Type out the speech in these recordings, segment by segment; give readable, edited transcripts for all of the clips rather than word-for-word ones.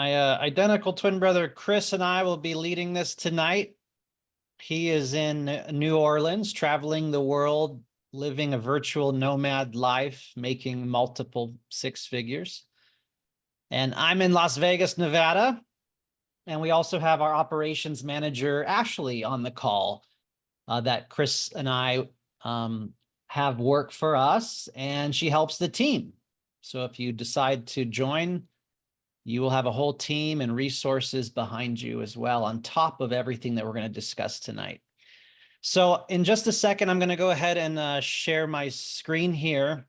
My identical twin brother, Chris, and I will be leading this tonight. He is in New Orleans, traveling the world, living a virtual nomad life, making multiple six figures. And I'm in Las Vegas, Nevada. And we also have our operations manager, Ashley, on the call that Chris and I have work for us, and she helps the team. So if you decide to join, you will have a whole team and resources behind you as well, on top of everything that we're going to discuss tonight. So in just a second, I'm going to go ahead and share my screen here,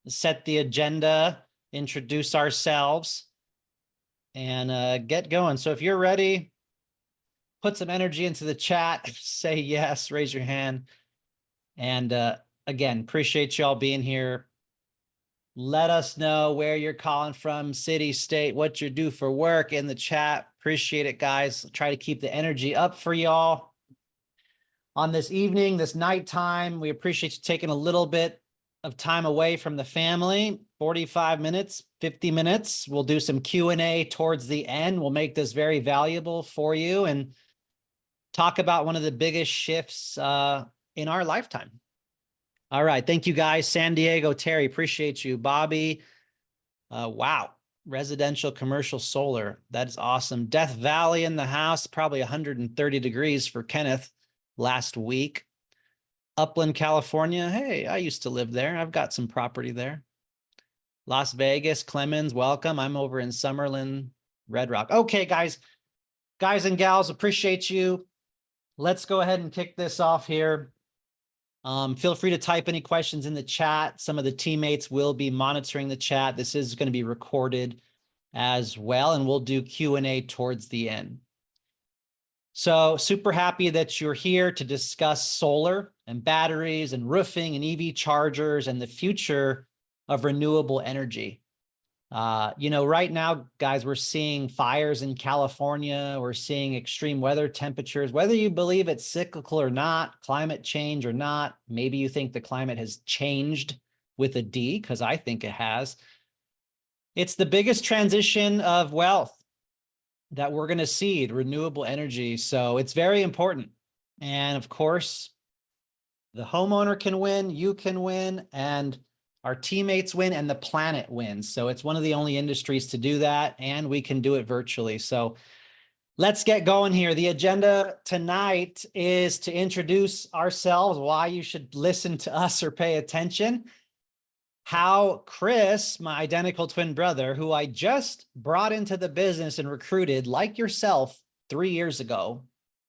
set the agenda, introduce ourselves, and get going. So if you're ready, put some energy into the chat, say yes, raise your hand. And again, appreciate y'all being here. Let us know where you're calling from, city, state, what you do for work in the chat. Appreciate it, guys. Try to keep the energy up for y'all on this evening, this nighttime. We appreciate you taking a little bit of time away from the family, 45 minutes, 50 minutes. We'll do some Q&A towards the end. We'll make this very valuable for you and talk about one of the biggest shifts in our lifetime. All right. Thank you, guys. San Diego, Terry, appreciate you. Bobby, wow. Residential, commercial, solar. That is awesome. Death Valley in the house, probably 130 degrees for Kenneth last week. Upland, California. Hey, I used to live there. I've got some property there. Las Vegas, Clemens, welcome. I'm over in Summerlin, Red Rock. Okay, guys and gals, appreciate you. Let's go ahead and kick this off here. Feel free to type any questions in the chat. Some of the teammates will be monitoring the chat. This is going to be recorded as well, and we'll do Q&A towards the end. So super happy that you're here to discuss solar and batteries and roofing and EV chargers and the future of renewable energy. Right now, guys, we're seeing fires in California. We're seeing extreme weather temperatures, whether you believe it's cyclical or not, climate change or not. Maybe you think the climate has changed with a D, because I think it has. It's the biggest transition of wealth that we're going to see, renewable energy. So it's very important. And of course, the homeowner can win, you can win, and our teammates win, and the planet wins. So it's one of the only industries to do that, and we can do it virtually. So let's get going here. The agenda tonight is to introduce ourselves, why you should listen to us or pay attention, how Chris, my identical twin brother, who I just brought into the business and recruited like yourself 3 years ago,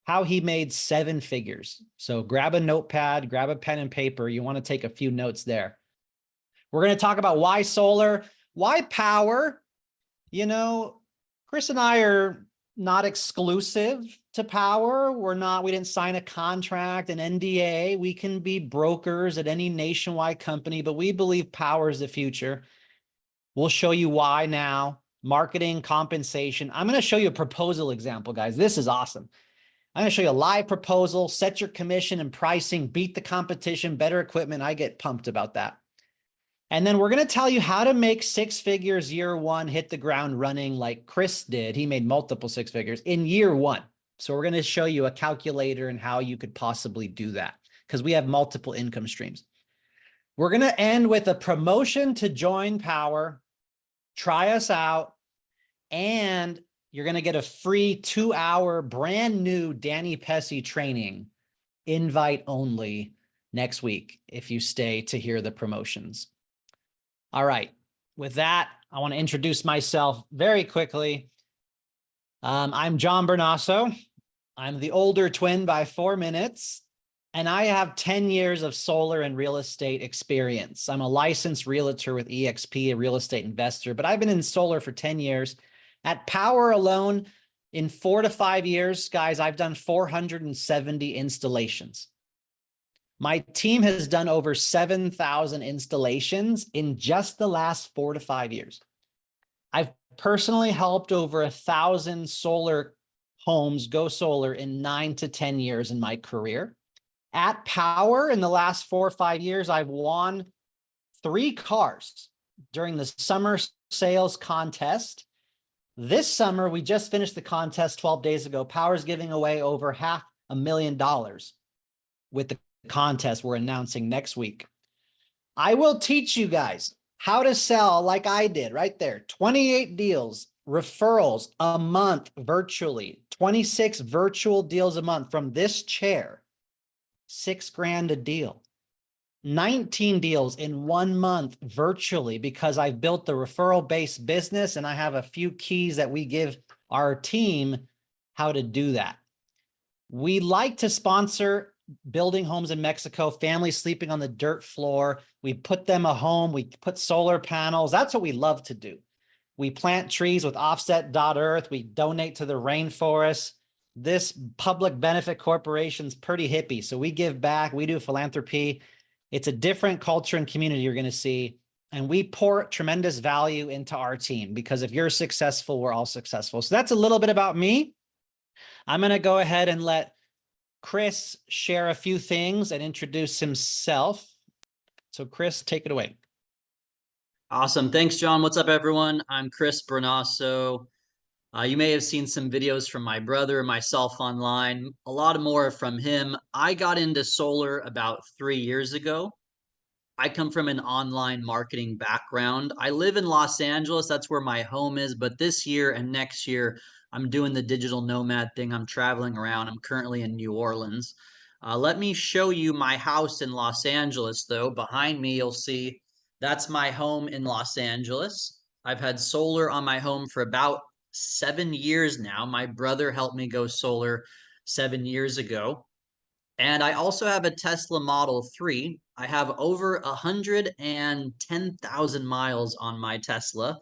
how he made 7 figures. So grab a notepad, grab a pen and paper. You want to take a few notes there. We're going to talk about why solar, why Powur. Chris and I are not exclusive to Powur. We didn't sign a contract, an NDA. We can be brokers at any nationwide company, but we believe Powur is the future. We'll show you why now. Marketing, compensation. I'm going to show you a proposal example, guys. This is awesome. I'm going to show you a live proposal, set your commission and pricing, beat the competition, better equipment. I get pumped about that. And then we're going to tell you how to make 6 figures year 1, hit the ground running like Chris did. He made multiple 6 figures in year 1. So we're going to show you a calculator and how you could possibly do that, because we have multiple income streams. We're going to end with a promotion to join Powur, try us out, and you're going to get a free 2-hour brand new Danny Pesci training, invite only, next week if you stay to hear the promotions. All right. With that, I want to introduce myself very quickly. I'm Chris Brunasso. I'm the older twin by 4 minutes, and I have 10 years of solar and real estate experience. I'm a licensed realtor with eXp, a real estate investor, but I've been in solar for 10 years. At Powur alone, in 4 to 5 years, guys, I've done 470 installations. My team has done over 7,000 installations in just the last 4 to 5 years. I've personally helped over 1,000 solar homes go solar in 9 to 10 years in my career. At Powur, in the last 4 or 5 years, I've won 3 cars during the summer sales contest This summer, we just finished the contest 12 days ago. Powur's giving away over $500,000 with the contest we're announcing next week. I will teach you guys how to sell like I did right there. 28 deals, referrals a month virtually, 26 virtual deals a month from this chair, $6,000 a deal. 19 deals in 1 month virtually because I've built the referral-based business and I have a few keys that we give our team how to do that. We like to sponsor building homes in Mexico, families sleeping on the dirt floor. We put them a home, we put solar panels. That's what we love to do. We plant trees with offset.earth. We donate to the rainforest. This public benefit corporation's pretty hippie. So we give back, we do philanthropy. It's a different culture and community you're going to see. And we pour tremendous value into our team because if you're successful, we're all successful. So that's a little bit about me. I'm going to go ahead and let Chris share a few things and introduce himself. So Chris, take it away. Awesome. Thanks, John. What's up, everyone? I'm Chris Brunasso. You may have seen some videos from my brother, myself online, a lot more from him. I got into solar about 3 years ago. I come from an online marketing background. I live in Los Angeles. That's where my home is. But this year and next year, I'm doing the digital nomad thing. I'm traveling around. I'm currently in New Orleans. Let me show you my house in Los Angeles, though. Behind me, you'll see that's my home in Los Angeles. I've had solar on my home for about 7 years now. My brother helped me go solar 7 years ago. And I also have a Tesla Model 3. I have over 110,000 miles on my Tesla,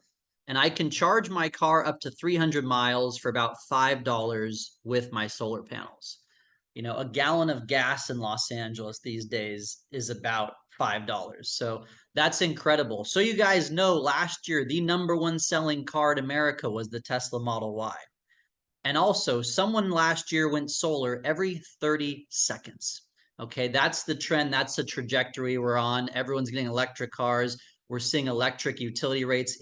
and I can charge my car up to 300 miles for about $5 with my solar panels. You know, a gallon of gas in Los Angeles these days is about $5. So that's incredible. So you guys know last year, the #1 selling car in America was the Tesla Model Y. And also, someone last year went solar every 30 seconds. Okay, that's the trend. That's the trajectory we're on. Everyone's getting electric cars. We're seeing electric utility rates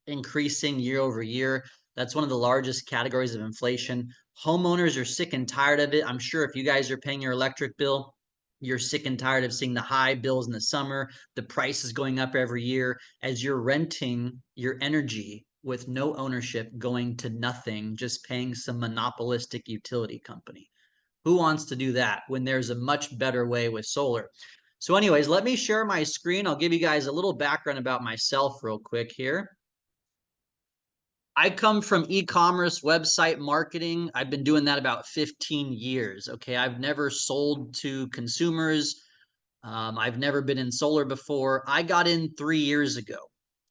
increasing year over year. That's one of the largest categories of inflation. Homeowners are sick and tired of it. I'm sure if you guys are paying your electric bill, you're sick and tired of seeing the high bills in the summer. The price is going up every year as you're renting your energy with no ownership, going to nothing, just paying some monopolistic utility company. Who wants to do that when there's a much better way with solar? So anyways, let me share my screen. I'll give you guys a little background about myself real quick here. I come from e-commerce website marketing. I've been doing that about 15 years. Okay, I've never sold to consumers. I've never been in solar before. I got in 3 years ago.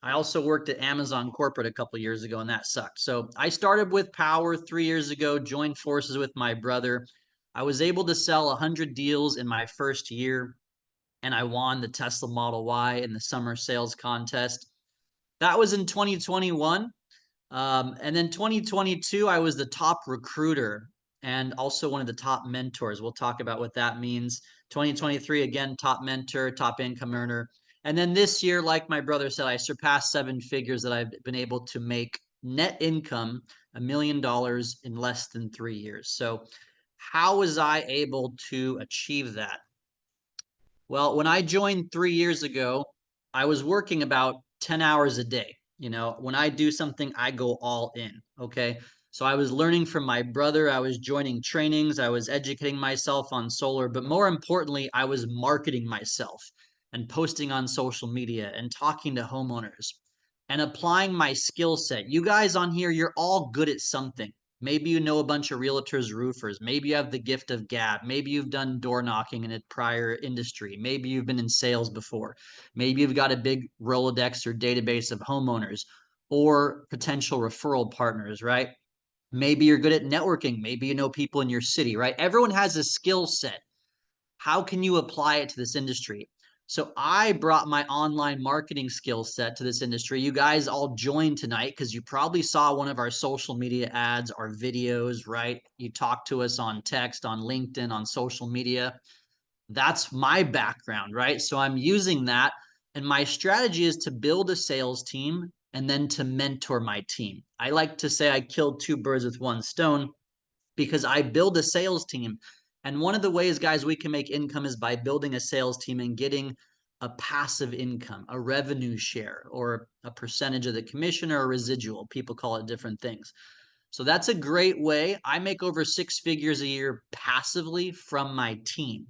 I also worked at Amazon corporate a couple years ago, and that sucked. So I started with Powur 3 years ago, joined forces with my brother. I was able to sell 100 deals in my first year, and I won the Tesla Model Y in the summer sales contest. That was in 2021. And then 2022, I was the top recruiter and also one of the top mentors. We'll talk about what that means. 2023, again, top mentor, top income earner. And then this year, like my brother said, I surpassed 7 figures that I've been able to make net income, $1 million in less than 3 years. So how was I able to achieve that? Well, when I joined 3 years ago, I was working about 10 hours a day. You know, when I do something, I go all in. Okay. So I was learning from my brother. I was joining trainings. I was educating myself on solar. But more importantly, I was marketing myself and posting on social media and talking to homeowners and applying my skill set. You guys on here, you're all good at something. Maybe you know a bunch of realtors, roofers. Maybe you have the gift of gab. Maybe you've done door knocking in a prior industry. Maybe you've been in sales before. Maybe you've got a big Rolodex or database of homeowners or potential referral partners, right? Maybe you're good at networking. Maybe you know people in your city, right? Everyone has a skill set. How can you apply it to this industry? So I brought my online marketing skill set to this industry. You guys all joined tonight because you probably saw one of our social media ads, our videos, right? You talked to us on text, on LinkedIn, on social media. That's my background, right? So I'm using that. And my strategy is to build a sales team and then to mentor my team. I like to say I killed two birds with one stone because I build a sales team. And one of the ways, guys, we can make income is by building a sales team and getting a passive income, a revenue share, or a percentage of the commission, or a residual. People call it different things. So that's a great way. I make over 6 figures a year passively from my team.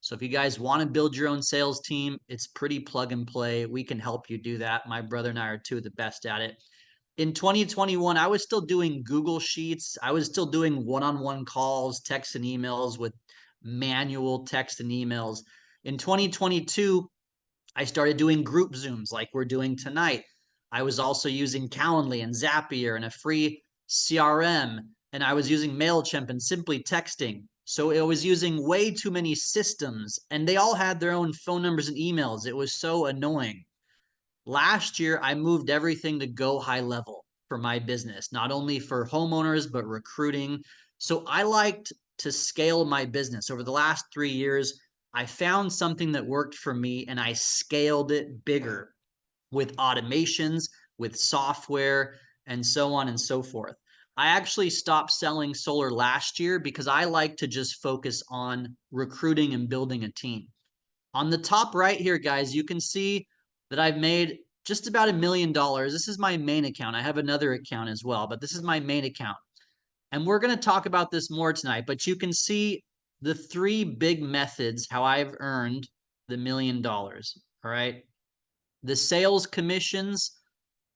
So if you guys want to build your own sales team, it's pretty plug and play. We can help you do that. My brother and I are two of the best at it. In 2021, I was still doing Google Sheets. I was still doing one-on-one calls, texts and emails with manual text and emails. In 2022, I started doing group Zooms like we're doing tonight. I was also using Calendly and Zapier and a free CRM, and I was using MailChimp and simply texting. So I was using way too many systems, and they all had their own phone numbers and emails. It was so annoying. Last year, I moved everything to go high level for my business, not only for homeowners, but recruiting. So I liked to scale my business. Over the last 3 years, I found something that worked for me and I scaled it bigger with automations, with software, and so on and so forth. I actually stopped selling solar last year because I like to just focus on recruiting and building a team. On the top right here, guys, you can see that I've made just about $1 million. This is my main account. I have another account as well, but this is my main account. And we're going to talk about this more tonight, but you can see the 3 big methods how I've earned the $1 million. All right. The sales commissions,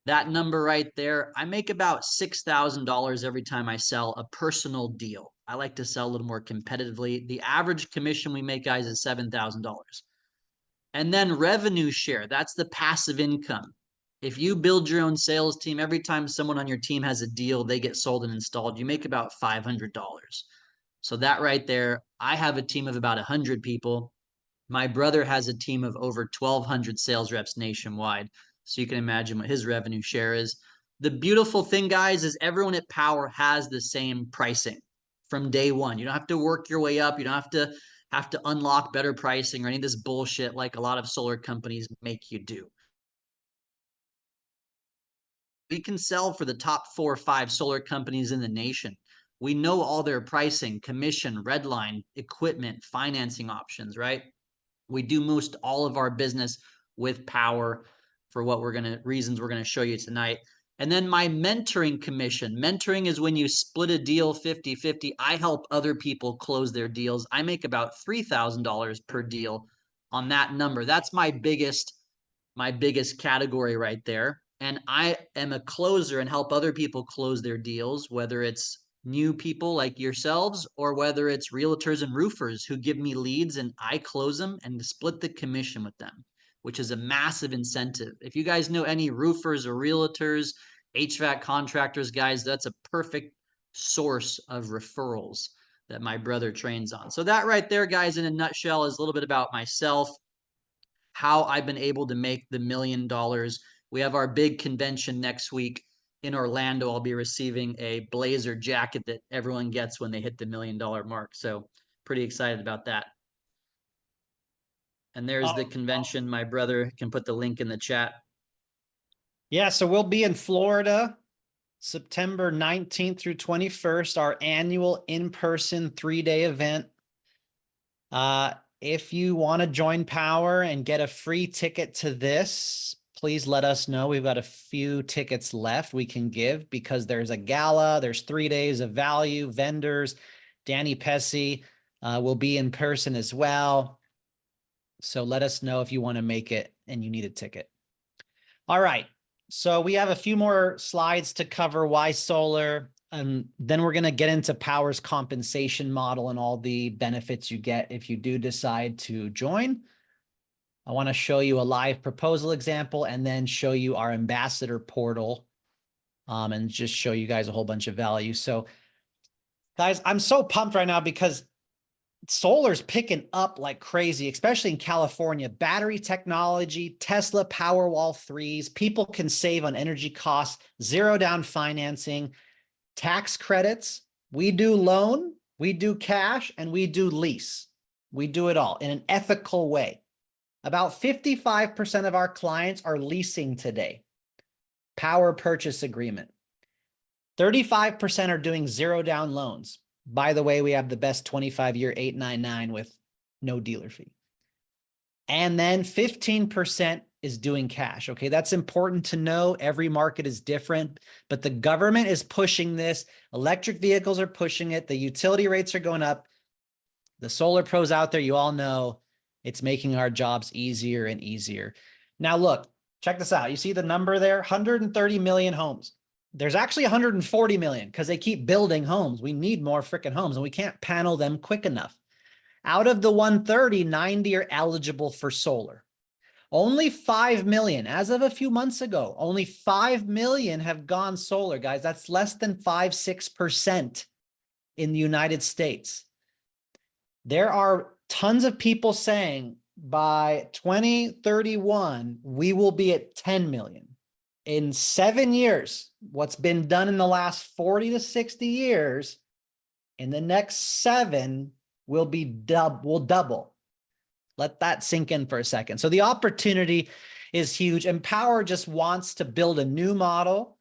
that number right there, I make about $6,000 every time I sell a personal deal. I like to sell a little more competitively. The average commission we make, guys, is $7,000. And then revenue share, that's the passive income. If you build your own sales team, every time someone on your team has a deal, they get sold and installed, you make about $500. So that right there, I have a team of about 100 people. My brother has a team of over 1,200 sales reps nationwide. So you can imagine what his revenue share is. The beautiful thing, guys, is everyone at Powur has the same pricing from day one. You don't have to work your way up. You don't have to unlock better pricing or any of this bullshit like a lot of solar companies make you do. We can sell for the top 4 or 5 solar companies in the nation. We know all their pricing, commission, redline, equipment, financing options, right? We do most all of our business with Powur for what reasons we're going to show you tonight. And then my mentoring commission. Mentoring is when you split a deal 50-50. I help other people close their deals. I make about $3,000 per deal on that number. That's my biggest category right there. And I am a closer and help other people close their deals, whether it's new people like yourselves or whether it's realtors and roofers who give me leads and I close them and split the commission with them, which is a massive incentive. If you guys know any roofers or realtors, HVAC contractors, guys, that's a perfect source of referrals that my brother trains on. So that right there, guys, in a nutshell, is a little bit about myself, how I've been able to make the $1 million. We have our big convention next week in Orlando. I'll be receiving a blazer jacket that everyone gets when they hit the $1 million mark. So pretty excited about that. And there's the convention. My brother can put the link in the chat. Yeah, so we'll be in Florida, September 19th through 21st, our annual in-person 3-day event. If you want to join Powur and get a free ticket to this, please let us know. We've got a few tickets left we can give because there's a gala, there's 3 days of value, vendors. Danny Pesci will be in person as well. So let us know if you want to make it and you need a ticket. All right. So we have a few more slides to cover why solar, and then we're going to get into Powur's compensation model and all the benefits you get if you do decide to join. I want to show you a live proposal example and then show you our ambassador portal and just show you guys a whole bunch of value. So guys, I'm so pumped right now because solar's picking up like crazy, especially in California. Battery technology, Tesla Powerwall 3s, people can save on energy costs, zero down financing, tax credits. We do loan, we do cash, and we do lease. We do it all in an ethical way. About 55% of our clients are leasing today. Powur purchase agreement. 35% are doing 0 down loans. By the way, we have the best 25-year 899 with no dealer fee. And then 15% is doing cash. Okay, that's important to know. Every market is different, but the government is pushing this. Electric vehicles are pushing it. The utility rates are going up. The solar pros out there, you all know it's making our jobs easier and easier. Now look, check this out. You see the number there, 130 million homes. There's actually 140 million because they keep building homes. We need more freaking homes and we can't panel them quick enough. Out of the 130, 90 are eligible for solar. Only 5 million, as of a few months ago, only 5 million have gone solar, guys. That's less than 5-6% in the United States. There are tons of people saying by 2031, we will be at 10 million. In 7 years, what's been done in the last 40 to 60 years, in the next 7 will double. Let that sink in for a second. So the opportunity is huge, and Powur just wants to build a new model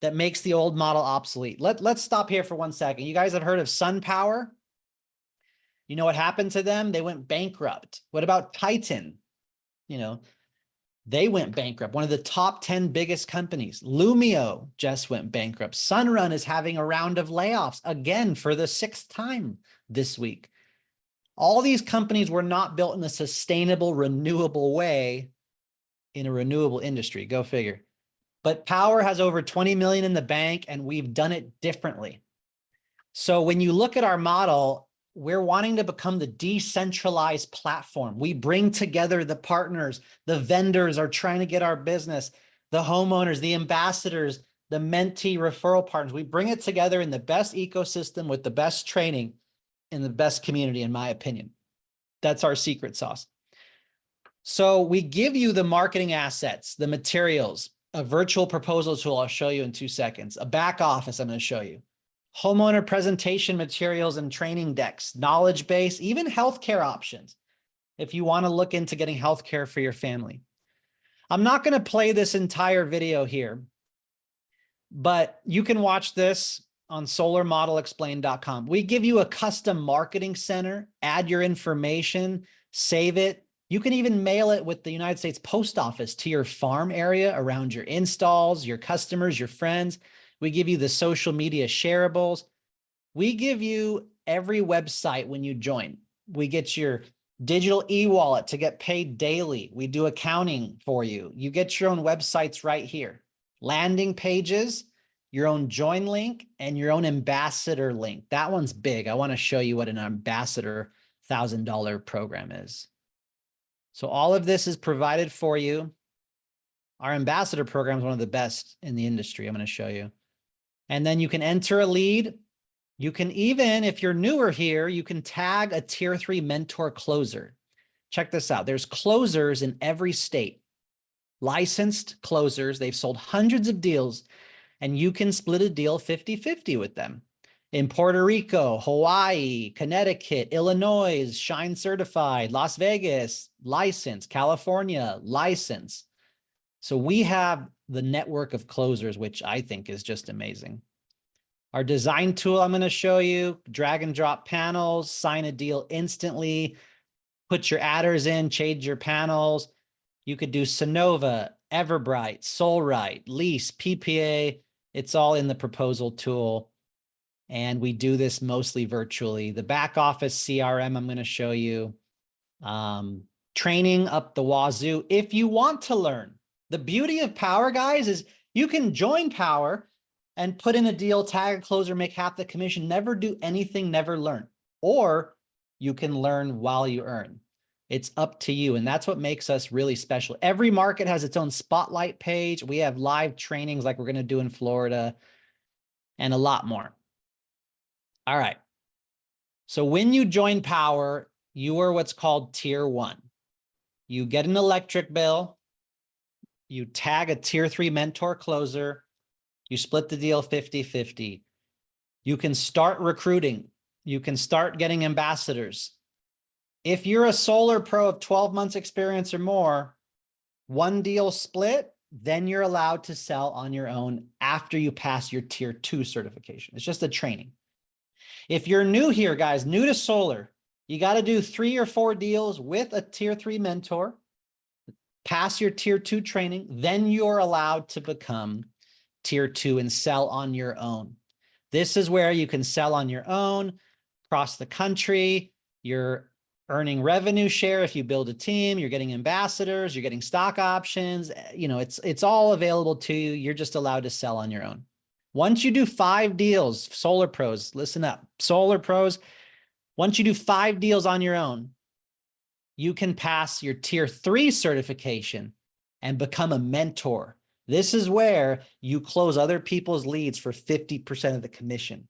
that makes the old model obsolete. Let's stop here for 1 second. You guys have heard of SunPower? You know what happened to them? They went bankrupt. What about Titan? You know, they went bankrupt. One of the top 10 biggest companies. Lumio just went bankrupt. Sunrun is having a round of layoffs again for the 6th time this week. All these companies were not built in a sustainable, renewable way in a renewable industry. Go figure. But Powur has over 20 million in the bank, and we've done it differently. So when you look at our model, we're wanting to become the decentralized platform. We bring together the partners, the vendors are trying to get our business, the homeowners, the ambassadors, the mentee referral partners. We bring it together in the best ecosystem with the best training in the best community, in my opinion. That's our secret sauce. So we give you the marketing assets, the materials, a virtual proposal tool I'll show you in 2 seconds, a back office I'm going to show you, homeowner presentation materials and training decks, knowledge base, even healthcare options if you want to look into getting healthcare for your family. I'm not going to play this entire video here, but you can watch this on solarmodelexplained.com. We give you a custom marketing center, add your information, save it. You can even mail it with the United States Post Office to your farm area around your installs, your customers, your friends. We give you the social media shareables. We give you every website when you join. We get your digital e-wallet to get paid daily. We do accounting for you. You get your own websites right here. Landing pages, your own join link, and your own ambassador link. That one's big. I want to show you what an ambassador $1,000 program is. So all of this is provided for you. Our ambassador program is one of the best in the industry. I'm going to show you. And then you can enter a lead. You can even, if you're newer here, you can tag a tier 3 mentor closer. Check this out. There's closers in every state, licensed closers. They've sold hundreds of deals, and you can split a deal 50-50 with them. In Puerto Rico, Hawaii, Connecticut, Illinois, Shine certified, Las Vegas, license, California, license. So we have the network of closers, which I think is just amazing. Our design tool I'm going to show you, drag and drop panels, sign a deal instantly, put your adders in, change your panels. You could do Sonova, Everbright, SolRite, Lease, PPA. It's all in the proposal tool. And we do this mostly virtually. The back office CRM I'm going to show you. Training up the wazoo. If you want to learn, the beauty of Powur, guys, is you can join Powur and put in a deal, tag a closer, make half the commission, never do anything, never learn. Or you can learn while you earn. It's up to you. And that's what makes us really special. Every market has its own spotlight page. We have live trainings like we're going to do in Florida and a lot more. All right. So when you join Powur, you are what's called tier 1. You get an electric bill. You tag a tier 3 mentor closer. You split the deal 50-50. You can start recruiting. You can start getting ambassadors. If you're a solar pro of 12 months experience or more, one deal split, then you're allowed to sell on your own after you pass your tier 2 certification. It's just a training. If you're new here, guys, new to solar, you got to do 3 or 4 deals with a tier 3 mentor, pass your tier 2 training, then you're allowed to become tier 2 and sell on your own. This is where you can sell on your own across the country. You're earning revenue share if you build a team, you're getting ambassadors, you're getting stock options. You know, it's all available to you. You're just allowed to sell on your own. Once you do 5 deals, solar pros, listen up, solar pros, once you do 5 deals on your own, you can pass your tier 3 certification and become a mentor. This is where you close other people's leads for 50% of the commission.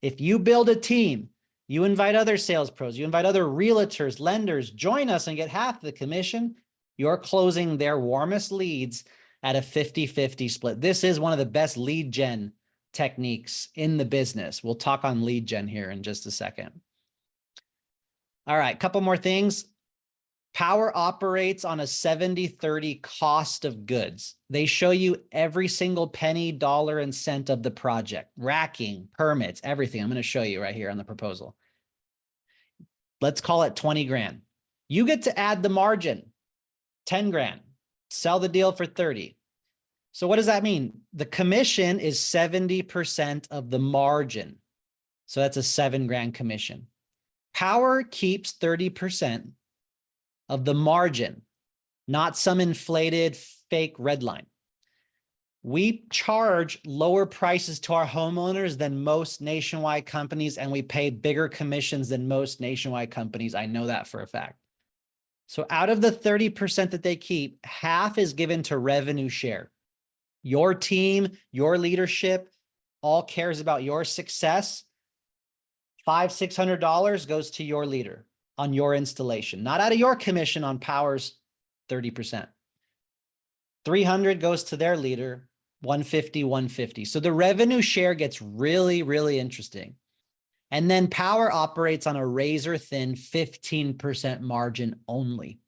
If you build a team, you invite other sales pros, you invite other realtors, lenders, join us and get half the commission, you're closing their warmest leads at a 50-50 split. This is one of the best lead gen techniques in the business. We'll talk on lead gen here in just a second. All right, couple more things. Powur operates on a 70-30 cost of goods. They show you every single penny, dollar, and cent of the project, racking, permits, everything. I'm going to show you right here on the proposal. Let's call it 20 grand. You get to add the margin, 10 grand, sell the deal for 30. So what does that mean? The commission is 70% of the margin. So that's a 7 grand commission. Powur keeps 30% of the margin, not some inflated fake red line. We charge lower prices to our homeowners than most nationwide companies, and we pay bigger commissions than most nationwide companies. I know that for a fact. So out of the 30% that they keep, half is given to revenue share. Your team, your leadership, all cares about your success. $500-600 goes to your leader on your installation, not out of your commission on Powur's 30%. 300 goes to their leader, 150. So the revenue share gets really, really interesting. And then Powur operates on a razor thin 15% margin only.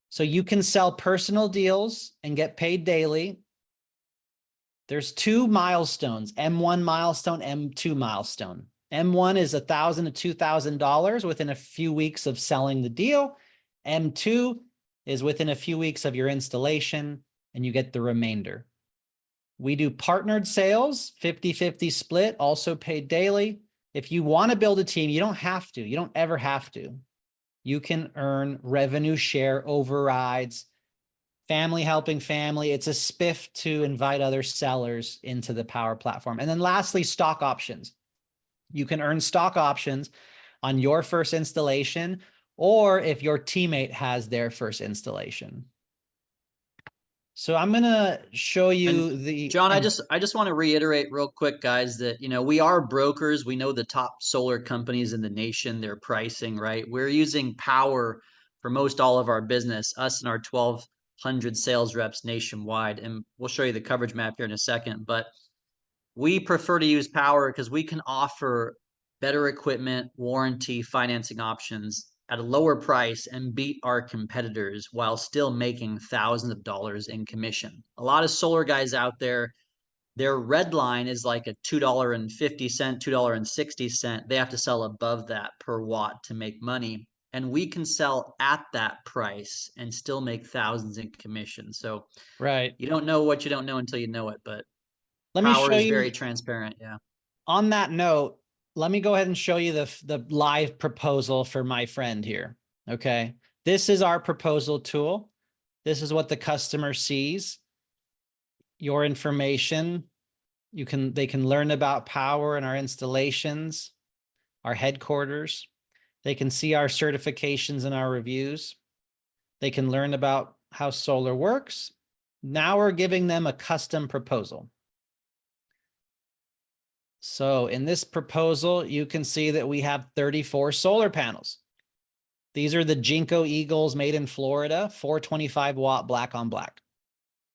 So you can sell personal deals and get paid daily. There's 2 milestones, M1 milestone, M2 milestone. M1 is $1,000 to $2,000 within a few weeks of selling the deal. M2 is within a few weeks of your installation, and you get the remainder. We do partnered sales, 50-50 split, also paid daily. If you want to build a team, you don't have to. You don't ever have to. You can earn revenue share overrides, family helping family. It's a spiff to invite other sellers into the Powur platform. And then lastly, stock options. You can earn stock options on your first installation, or if your teammate has their first installation. So I'm going to show you John, I just want to reiterate real quick, guys, that, you know, we are brokers. We know the top solar companies in the nation, their pricing, right? We're using Powur for most all of our business, us and our 1,200 sales reps nationwide. And we'll show you the coverage map here in a second, but we prefer to use Powur because we can offer better equipment, warranty, financing options at a lower price and beat our competitors while still making thousands of dollars in commission. A lot of solar guys out there, their red line is like a $2.50, $2.60. They have to sell above that per watt to make money. And we can sell at that price and still make thousands in commission. So right. you don't know what you don't know until you know it, but Let me Powur show is you. very transparent. Yeah. On that note, let me go ahead and show you the live proposal for my friend here. Okay. This is our proposal tool. This is what the customer sees. Your information. They can learn about Powur and our installations, our headquarters. They can see our certifications and our reviews. They can learn about how solar works. Now we're giving them a custom proposal. So in this proposal, you can see that we have 34 solar panels. These are the Jinko Eagles made in Florida, 425 watt black on black.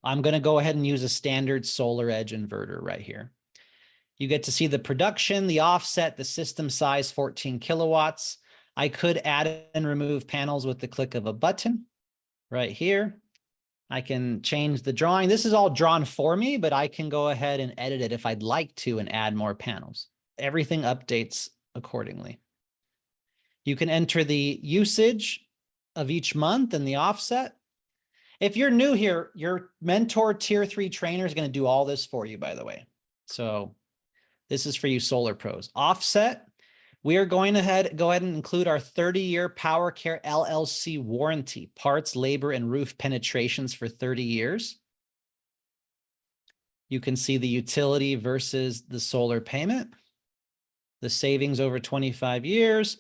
I'm going to go ahead and use a standard Solar Edge inverter right here. You get to see the production, the offset, the system size, 14 kilowatts. I could add and remove panels with the click of a button right here. I can change the drawing. This is all drawn for me, but I can go ahead and edit it if I'd like to and add more panels. Everything updates accordingly. You can enter the usage of each month and the offset. If you're new here, your mentor tier 3 trainer is going to do all this for you, by the way. So this is for you solar pros. Offset, we are going to go ahead and include our 30-year Powur Care LLC warranty, parts, labor, and roof penetrations for 30 years. You can see the utility versus the solar payment, the savings over 25 years.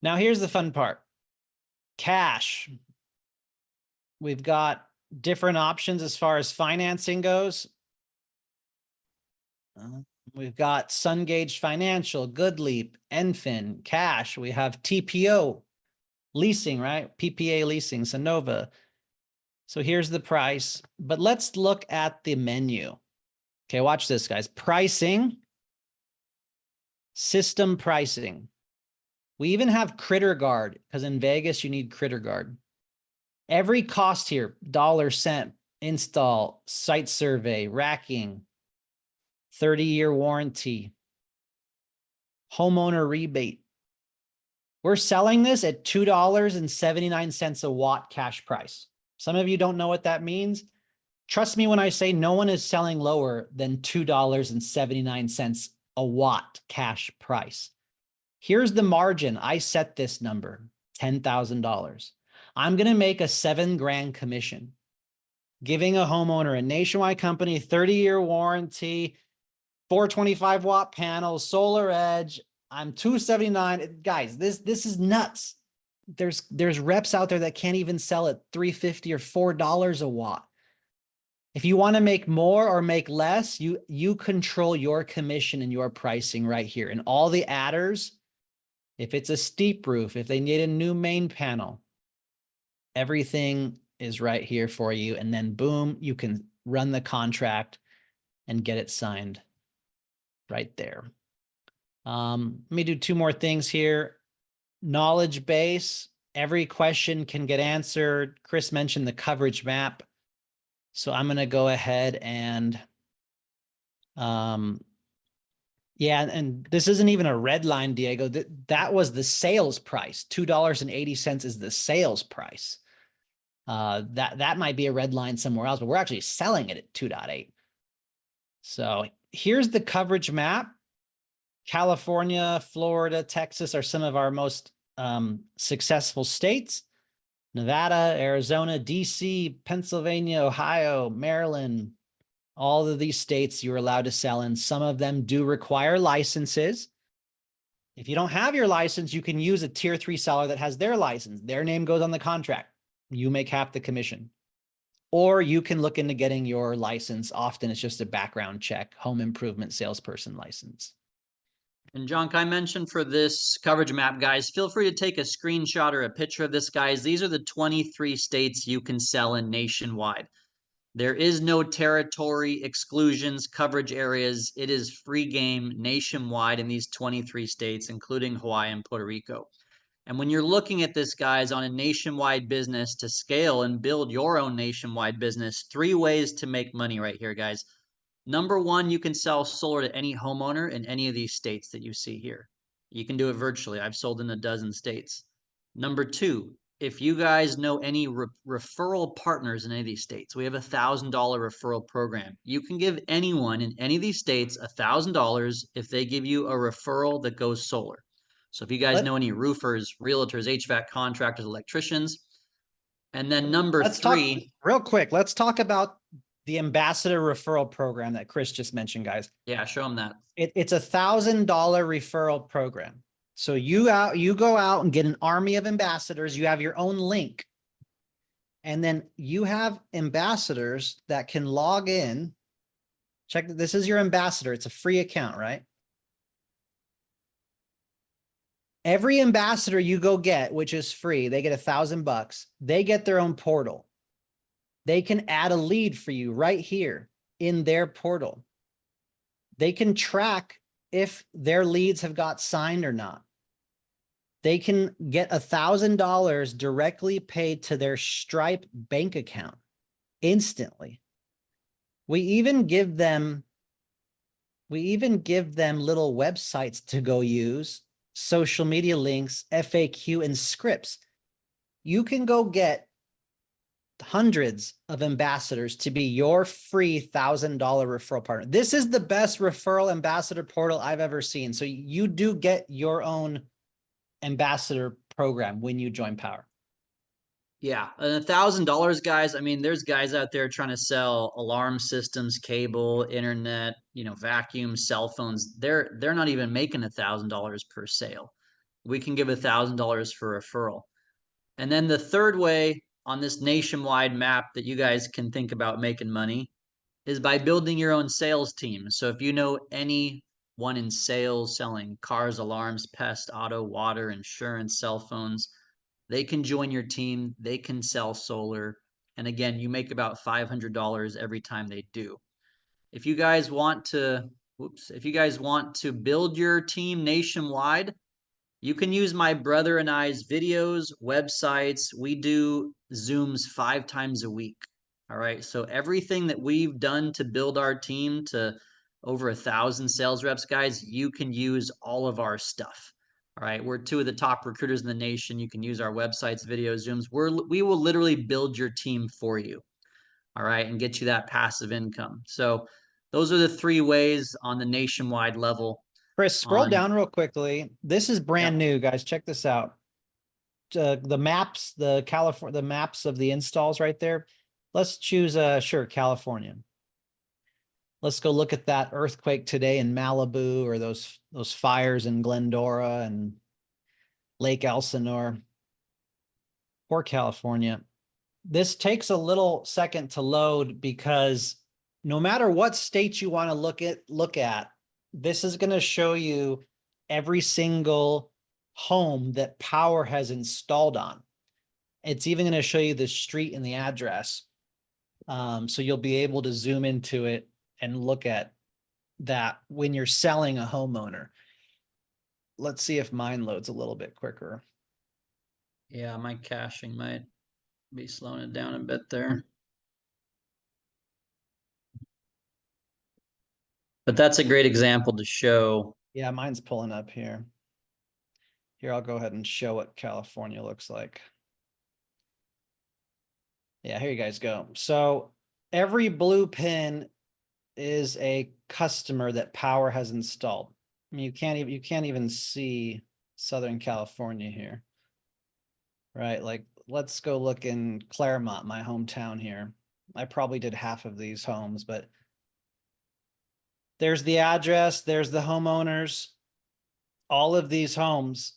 Now here's the fun part. Cash. We've got different options as far as financing goes. We've got SunGage Financial, GoodLeap, Enfin, Cash. We have TPO, leasing, right? PPA leasing, Sonova. So here's the price, but let's look at the menu. Okay, watch this, guys. Pricing, system pricing. We even have Critter Guard, because in Vegas, you need Critter Guard. Every cost here, dollar, cent, install, site survey, racking, 30-year warranty, homeowner rebate. We're selling this at $2.79 a watt cash price. Some of you don't know what that means. Trust me when I say no one is selling lower than $2.79 a watt cash price. Here's the margin. I set this number, $10,000. I'm going to make a $7,000 commission, giving a homeowner, a nationwide company, 30-year warranty, 425 watt panels, solar edge. I'm $279. Guys, this is nuts. There's reps out there that can't even sell at $3.50 or $4 a watt. If you want to make more or make less, you control your commission and your pricing right here. And all the adders, if it's a steep roof, if they need a new main panel, everything is right here for you. And then boom, you can run the contract and get it signed right there. Let me do two more things here. Knowledge base, every question can get answered. Chris mentioned the coverage map. So I'm going to go ahead and, yeah, and this isn't even a red line, Diego. That was the sales price. $2.80 is the sales price. That might be a red line somewhere else, but we're actually selling it at 2.8. So here's the coverage map. California, Florida, Texas are some of our most successful states. Nevada, Arizona, DC, Pennsylvania, Ohio, Maryland, all of these states you're allowed to sell in. Some of them do require licenses. If you don't have your license, you can use a tier 3 seller that has their license. Their name goes on the contract. You make half the commission. Or you can look into getting your license. Often it's just a background check, home improvement salesperson license. And John, I mentioned for this coverage map, guys, feel free to take a screenshot or a picture of this, guys. These are the 23 states you can sell in nationwide. There is no territory exclusions, coverage areas. It is free game nationwide in these 23 states, including Hawaii and Puerto Rico. And when you're looking at this, guys, on a nationwide business to scale and build your own nationwide business, 3 ways to make money right here, guys. Number 1, you can sell solar to any homeowner in any of these states that you see here. You can do it virtually. I've sold in a dozen states. Number 2, if you guys know any referral partners in any of these states, we have a $1,000 referral program. You can give anyone in any of these states $1,000 if they give you a referral that goes solar. So if you guys know any roofers, realtors, HVAC contractors, electricians. And then number 3. Real quick, let's talk about the ambassador referral program that Chris just mentioned, guys. Yeah, show them that. It's a $1,000 referral program. So you go out and get an army of ambassadors. You have your own link. And then you have ambassadors that can log in. Check that this is your ambassador. It's a free account, right? Every ambassador you go get, which is free, they get $1,000. They get their own portal. They can add a lead for you right here in their portal. They can track if their leads have got signed or not. They can get $1,000 directly paid to their Stripe bank account. instantly. We even give them little websites to go use, social media links, FAQ, and scripts. You can go get hundreds of ambassadors to be your free $1,000 referral partner. This is the best referral ambassador portal I've ever seen. So you do get your own ambassador program when you join Powur. Yeah, and $1,000, guys. I mean, there's guys out there trying to sell alarm systems, cable, internet, vacuum, cell phones. They're not even making $1,000 per sale. We can give $1,000 for referral. And then the third way on this nationwide map that you guys can think about making money is by building your own sales team. So if you know anyone in sales selling cars, alarms, pest, auto, water, insurance, cell phones, they can join your team. They can sell solar. And again, you make about $500 every time they do. If you guys want to, build your team nationwide, you can use my brother and I's videos, websites. We do Zooms 5 times a week. All right. So everything that we've done to build our team to over 1,000 sales reps, guys, you can use all of our stuff. All right. We're 2 of the top recruiters in the nation. You can use our websites, videos, Zooms. We will literally build your team for you. All right. And get you that passive income. So those are the 3 ways on the nationwide level. Chris, scroll down real quickly. This is brand new, guys. Check this out. The maps, the maps of the installs right there. Let's choose sure, California. Let's go look at that earthquake today in Malibu, or those fires in Glendora and Lake Elsinore. Or California. This takes a little second to load because no matter what state you want to look at, this is going to show you every single home that Powur has installed on. It's even going to show you the street and the address. So you'll be able to zoom into it and look at that when you're selling a homeowner. Let's see if mine loads a little bit quicker. Yeah, my caching might be slowing it down a bit there. But that's a great example to show. Yeah, mine's pulling up here. Here, I'll go ahead and show what California looks like. Yeah, here you guys go. So every blue pin is a customer that Powur has installed. I mean, you can't even see Southern California here. Right? Like, let's go look in Claremont, my hometown here. I probably did half of these homes, but there's the address, there's the homeowners, all of these homes,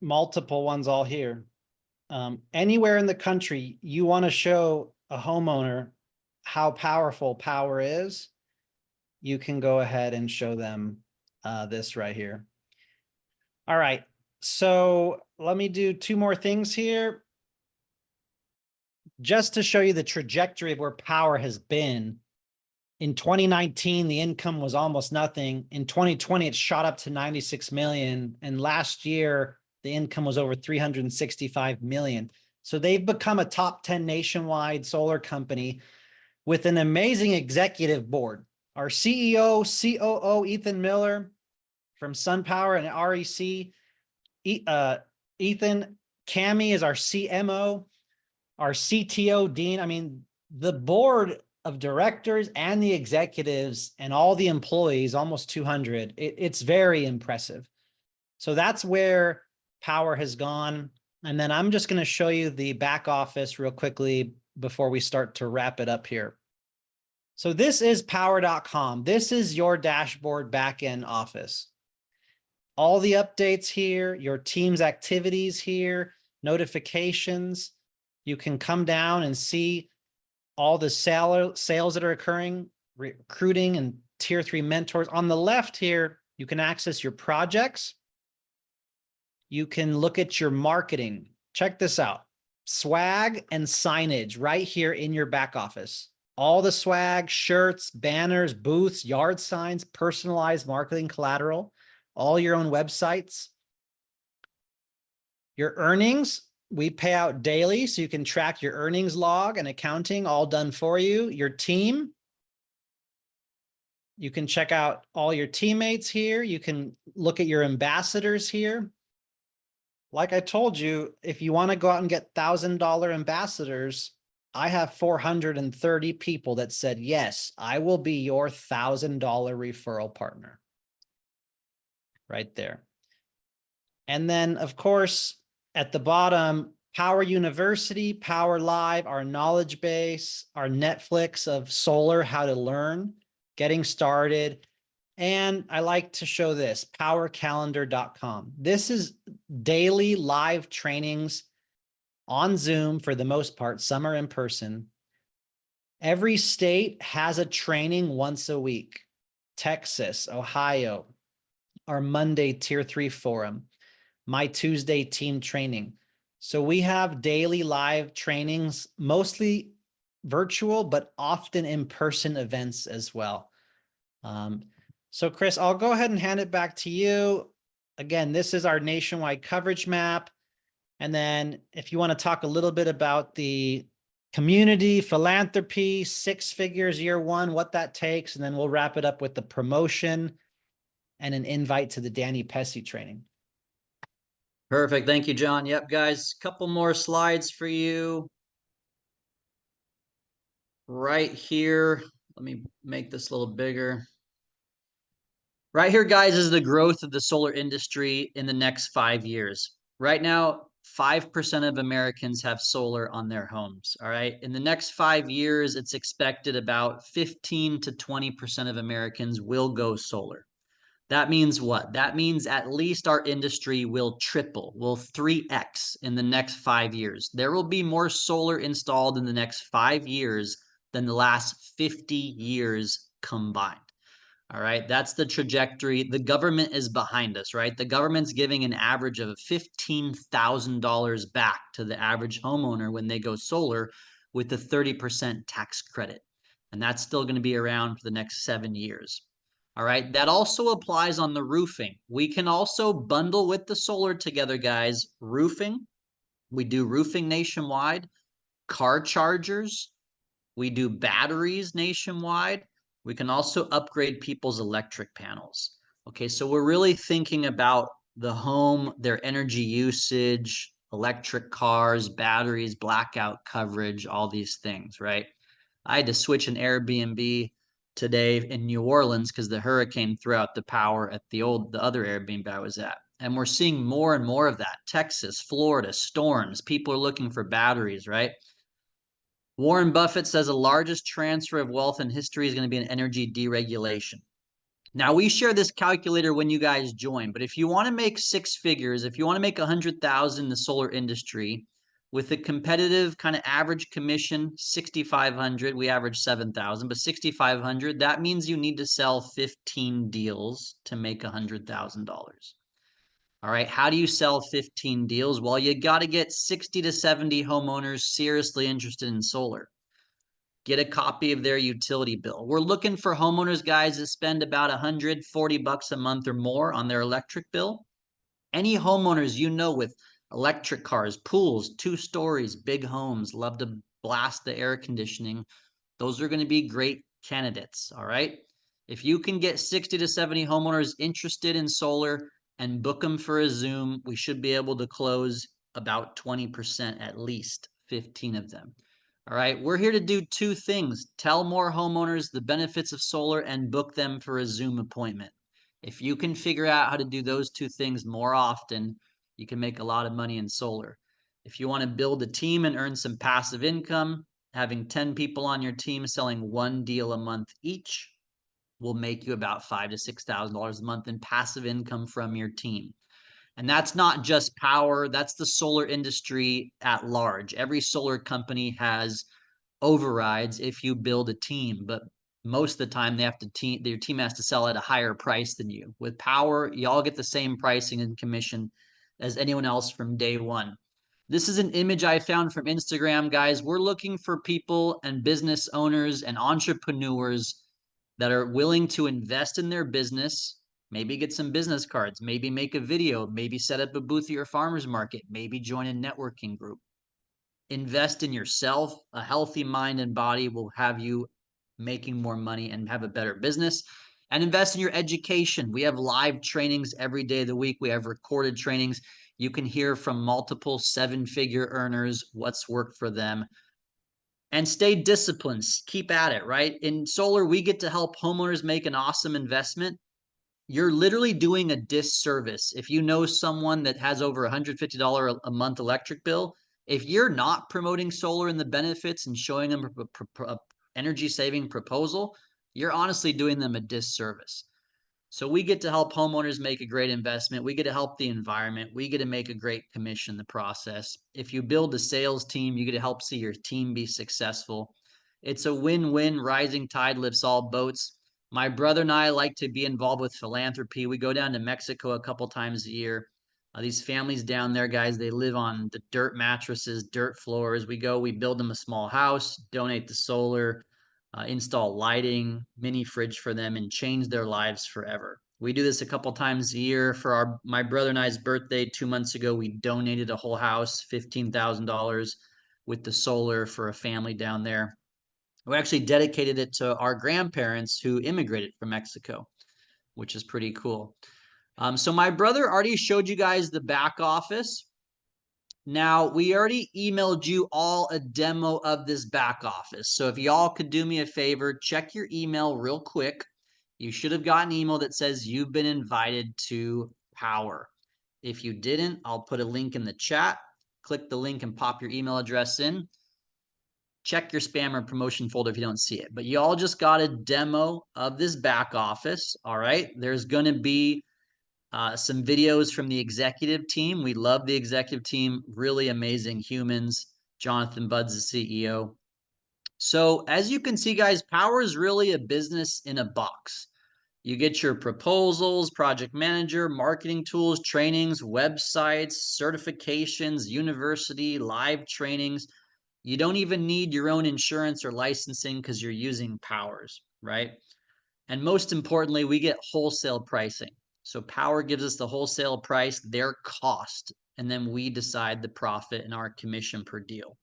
multiple ones all here. Anywhere in the country, you want to show a homeowner how powerful Powur is, you can go ahead and show them this right here. All right, so let me do 2 more things here. Just to show you the trajectory of where Powur has been. In 2019, the income was almost nothing. In 2020, it shot up to 96 million. And last year, the income was over 365 million. So they've become a top 10 nationwide solar company with an amazing executive board. Our CEO, COO, Ethan Miller from SunPower and REC. Ethan, Cami is our CMO, our CTO, Dean. I mean, the board of directors and the executives and all the employees, almost 200. It's very impressive. So that's where Powur has gone. And then I'm just going to show you the back office real quickly before we start to wrap it up here. So this is powur.com. This is your dashboard backend office. All the updates here, your team's activities here, notifications. You can come down and see all the sales that are occurring, recruiting and tier 3 mentors. On the left here, you can access your projects. You can look at your marketing. Check this out. Swag and signage right here in your back office. All the swag, shirts, banners, booths, yard signs, personalized marketing collateral, all your own websites. Your earnings, we pay out daily, so you can track your earnings log and accounting, all done for you. Your team, you can check out all your teammates here. You can look at your ambassadors here. Like I told you, if you want to go out and get $1,000 ambassadors, I have 430 people that said, yes, I will be your $1,000 referral partner. Right there. And then, of course, at the bottom, Powur University, Powur Live, our knowledge base, our Netflix of solar, how to learn, getting started. And I like to show this, powurcalendar.com. This is daily live trainings on Zoom for the most part. Some are in person. Every state has a training once a week. Texas, Ohio, our Monday Tier 3 forum, my Tuesday team training. So we have daily live trainings, mostly virtual, but often in-person events as well. So Chris, I'll go ahead and hand it back to you. Again, this is our nationwide coverage map. And then if you want to talk a little bit about the community, philanthropy, 6 figures year one, what that takes, and then we'll wrap it up with the promotion and an invite to the Danny Pesci training. Perfect. Thank you, John. Yep, guys, couple more slides for you. Right here, let me make this a little bigger. Right here, guys, is the growth of the solar industry in the next 5 years. Right now, 5% of Americans have solar on their homes. All right. In the next 5 years, it's expected about 15 to 20% of Americans will go solar. That means what? That means at least our industry will triple, will 3x in the next 5 years. There will be more solar installed in the next 5 years than the last 50 years combined. All right, that's the trajectory. The government is behind us, right? The government's giving an average of $15,000 back to the average homeowner when they go solar with the 30% tax credit. And that's still going to be around for the next 7 years. All right, that also applies on the roofing. We can also bundle with the solar together, guys. Roofing, we do roofing nationwide, car chargers, we do batteries nationwide. We can also upgrade people's electric panels. Okay, so we're really thinking about the home, their energy usage, electric cars, batteries, blackout coverage, all these things, right? I had to switch an Airbnb today in New Orleans because the hurricane threw out the power at the other Airbnb I was at. And we're seeing more and more of that. Texas, Florida, storms, people are looking for batteries, right? Warren Buffett says the largest transfer of wealth in history is going to be an energy deregulation. Now, we share this calculator when you guys join, but if you want to make 6 figures, if you want to make 100,000 in the solar industry with a competitive kind of average commission, 6,500, we average 7,000, but 6,500, that means you need to sell 15 deals to make $100,000. All right, how do you sell 15 deals? Well, you got to get 60 to 70 homeowners seriously interested in solar. Get a copy of their utility bill. We're looking for homeowners, guys, that spend about $140 a month or more on their electric bill. Any homeowners you know with electric cars, pools, 2 stories, big homes, love to blast the air conditioning, those are going to be great candidates, all right? If you can get 60 to 70 homeowners interested in solar and book them for a Zoom, we should be able to close about 20% at least, 15 of them. All right, we're here to do 2 things. Tell more homeowners the benefits of solar and book them for a Zoom appointment. If you can figure out how to do those 2 things more often, you can make a lot of money in solar. If you want to build a team and earn some passive income, having 10 people on your team selling 1 deal a month each will make you about $5,000 to $6,000 a month in passive income from your team. And that's not just Powur, that's the solar industry at large. Every solar company has overrides if you build a team, but most of the time they have to your team has to sell at a higher price than you. With Powur, you all get the same pricing and commission as anyone else from day one. This is an image I found from Instagram, guys. We're looking for people and business owners and entrepreneurs that are willing to invest in their business, Maybe get some business cards, maybe make a video, maybe set up a booth at your farmer's market, maybe join a networking group. Invest in yourself. A healthy mind and body will have you making more money and have a better business. And invest in your education. We have live trainings every day of the week. We have recorded trainings. You can hear from multiple 7-figure earners what's worked for them. And stay disciplined. Keep at it, right? In solar, we get to help homeowners make an awesome investment. You're literally doing a disservice if you know someone that has over $150 a month electric bill. If you're not promoting solar and the benefits and showing them a energy saving proposal, you're honestly doing them a disservice. So we get to help homeowners make a great investment. We get to help the environment. We get to make a great commission in the process. If you build a sales team, you get to help see your team be successful. It's a win-win. Rising tide lifts all boats. My brother and I like to be involved with philanthropy. We go down to Mexico a couple times a year. These families down there, guys, they live on the dirt mattresses, dirt floors. We go, we build them a small house, donate the solar, install lighting, mini fridge for them, and change their lives forever. We do this a couple times a year. For my brother and I's birthday 2 months ago, we donated a whole house, $15,000 with the solar for a family down there. We actually dedicated it to our grandparents who immigrated from Mexico, which is pretty cool. So my brother already showed you guys the back office. Now, we already emailed you all a demo of this back office. So if y'all could do me a favor, check your email real quick. You should have gotten an email that says you've been invited to Powur. If you didn't, I'll put a link in the chat. Click the link and pop your email address in. Check your spam or promotion folder if you don't see it. But you all just got a demo of this back office. All right. There's going to be some videos from the executive team. We love the executive team. Really amazing humans. Jonathan Budd's the CEO. So as you can see, guys, Powur is really a business in a box. You get your proposals, project manager, marketing tools, trainings, websites, certifications, university, live trainings. You don't even need your own insurance or licensing because you're using Powur's, right? And most importantly, we get wholesale pricing. So Powur gives us the wholesale price, their cost, and then we decide the profit and our commission per deal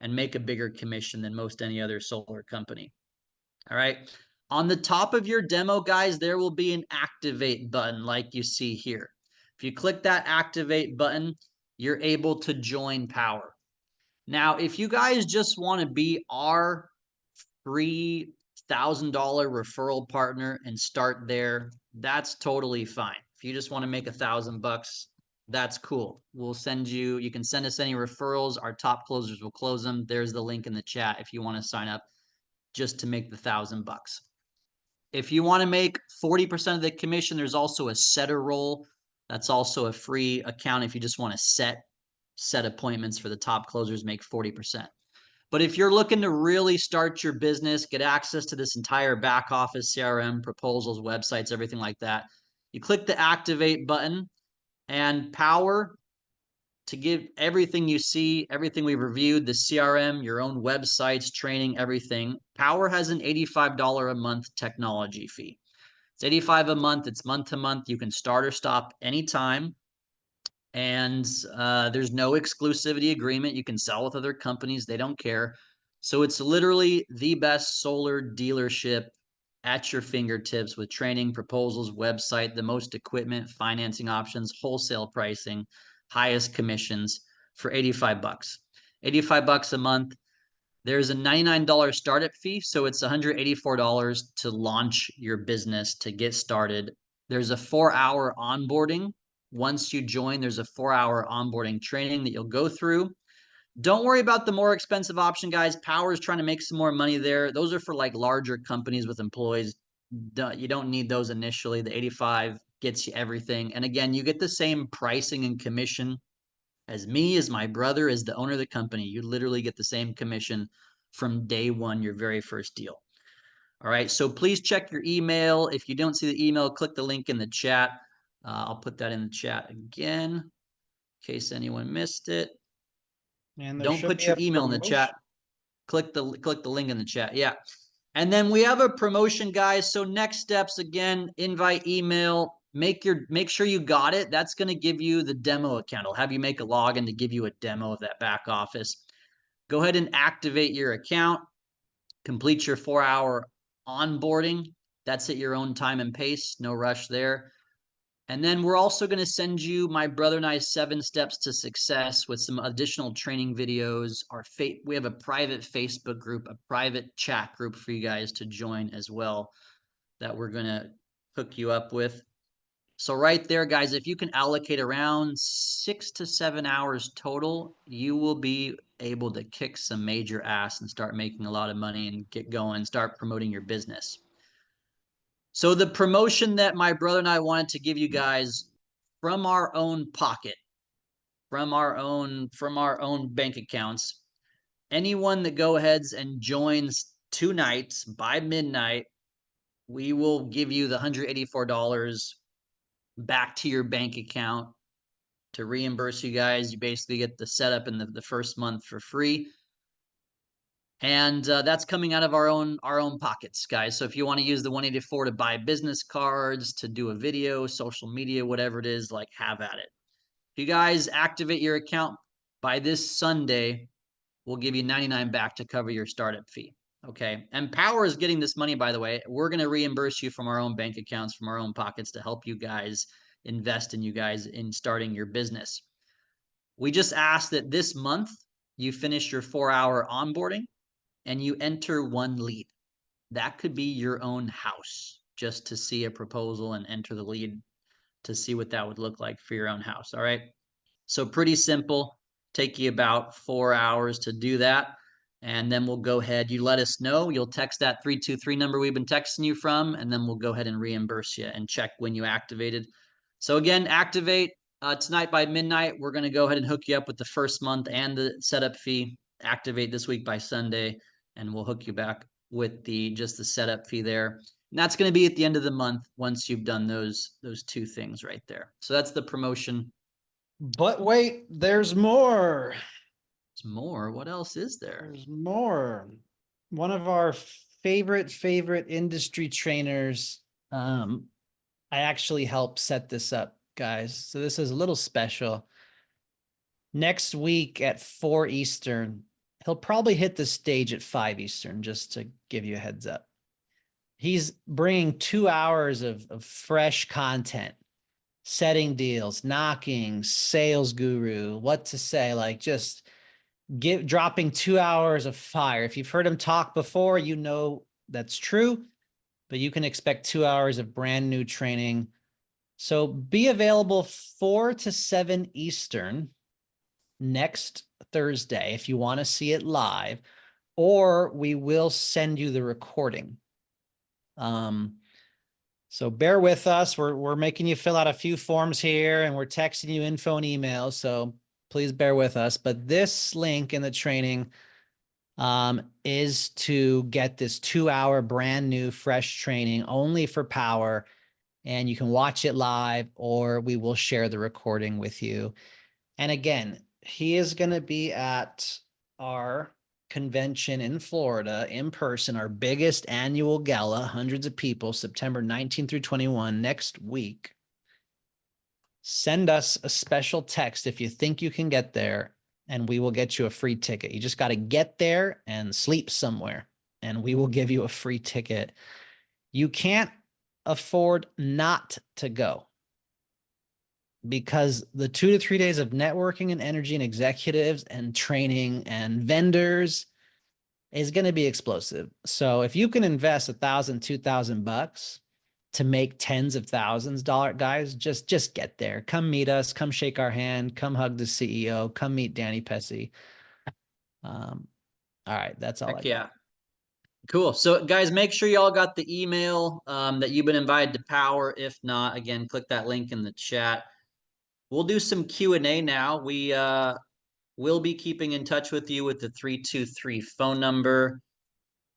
and make a bigger commission than most any other solar company. All right. On the top of your demo, guys, there will be an activate button like you see here. If you click that activate button, you're able to join Powur. Now, if you guys just want to be our free $1,000 referral partner and start there, that's totally fine. If you just want to make $1,000, that's cool. We'll send you, you can send us any referrals. Our top closers will close them. There's the link in the chat if you want to sign up just to make the $1,000. If you want to make 40% of the commission, there's also a setter role. That's also a free account if you just want to set appointments for the top closers, make 40%. But if you're looking to really start your business, get access to this entire back office, CRM, proposals, websites, everything like that, you click the activate button, and Powur, to give everything you see, everything we've reviewed, the CRM, your own websites, training, everything, Powur has an $85 a month technology fee. It's $85 a month. It's month to month. You can start or stop anytime. And there's no exclusivity agreement. You can sell with other companies. They don't care. So it's literally the best solar dealership at your fingertips with training, proposals, website, the most equipment, financing options, wholesale pricing, highest commissions for $85. $85 a month. There's a $99 startup fee, so it's $184 to launch your business, to get started. There's a 4-hour onboarding. Once you join, there's a 4-hour onboarding training that you'll go through. Don't worry about the more expensive option, guys. Powur is trying to make some more money there. Those are for like larger companies with employees. You don't need those initially. The 85 gets you everything. And again, you get the same pricing and commission as me, as my brother, as the owner of the company. You literally get the same commission from day one, your very first deal. All right, so please check your email. If you don't see the email, click the link in the chat. I'll put that in the chat again in case anyone missed it. And Don't put your email in the chat. Click the link in the chat. Yeah. And then we have a promotion, guys. So next steps, again, invite email, make sure you got it. That's going to give you the demo account. It'll have you make a login to give you a demo of that back office. Go ahead and activate your account, complete your 4-hour onboarding. That's at your own time and pace, no rush there. And then we're also going to send you my brother and I 7 steps to success with some additional training videos. We have a private Facebook group, a private chat group for you guys to join as well that we're going to hook you up with. So right there, guys, if you can allocate around 6 to 7 hours total, you will be able to kick some major ass and start making a lot of money and get going, start promoting your business. So the promotion that my brother and I wanted to give you guys from our own pocket, from our own bank accounts, anyone that go aheads and joins 2 nights by midnight, we will give you the $184 back to your bank account to reimburse you guys. You basically get the setup in the first month for free. And that's coming out of our own pockets, guys. So if you want to use the 184 to buy business cards, to do a video, social media, whatever it is, like, have at it. If you guys activate your account by this Sunday, we'll give you 99 back to cover your startup fee. Okay. And Powur is getting this money, by the way. We're going to reimburse you from our own bank accounts, from our own pockets, to help you guys invest in you guys in starting your business. We just ask that this month you finish your 4-hour onboarding and you enter 1 lead. That could be your own house, just to see a proposal and enter the lead to see what that would look like for your own house. All right. So pretty simple. Take you about 4 hours to do that. And then we'll go ahead. You let us know. You'll text that 323 number we've been texting you from, and then we'll go ahead and reimburse you and check when you activated. So again, activate tonight by midnight. We're going to go ahead and hook you up with the first month and the setup fee. Activate this week by Sunday, and we'll hook you back with just the setup fee there. And that's going to be at the end of the month once you've done those 2 things right there. So that's the promotion. But wait, there's more. There's more. What else is there? There's more. One of our favorite industry trainers. I actually helped set this up, guys. So this is a little special. Next week at 4 Eastern, he'll probably hit the stage at 5 Eastern, just to give you a heads up. He's bringing 2 hours of fresh content, setting deals, knocking, sales guru, what to say, like just dropping 2 hours of fire. If you've heard him talk before, you know that's true, but you can expect 2 hours of brand new training. So be available 4 to 7 Eastern next Thursday if you want to see it live, or we will send you the recording. So bear with us. We're making you fill out a few forms here, and we're texting you info and email. So please bear with us. But this link in the training is to get this 2-hour brand new fresh training only for Powur, and you can watch it live, or we will share the recording with you. And again, he is going to be at our convention in Florida in person, our biggest annual gala, hundreds of people, September 19 through 21, next week. Send us a special text if you think you can get there, and we will get you a free ticket. You just got to get there and sleep somewhere, and we will give you a free ticket. You can't afford not to go, because the 2 to 3 days of networking and energy and executives and training and vendors is going to be explosive. So if you can invest $1,000, $2,000 to make tens of thousands dollars, guys, just get there. Come meet us. Come shake our hand. Come hug the CEO. Come meet Danny Pessy. All right, that's all. Heck yeah. Cool. So guys, make sure y'all got the email that you've been invited to Powur. If not, again, click that link in the chat. We'll do some Q&A now. We will be keeping in touch with you with the 323 phone number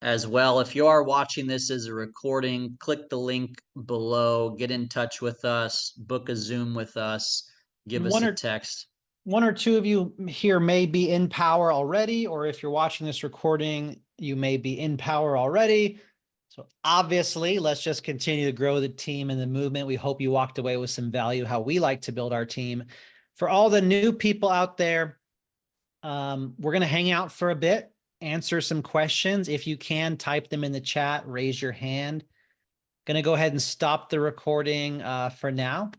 as well. If you are watching this as a recording, click the link below, get in touch with us, book a Zoom with us, give us a text. 1 or 2 of you here may be in Powur already, or if you're watching this recording, you may be in Powur already. So obviously, let's just continue to grow the team and the movement. We hope you walked away with some value, how we like to build our team. For all the new people out there, we're going to hang out for a bit, answer some questions. If you can, type them in the chat, raise your hand. Going to go ahead and stop the recording for now.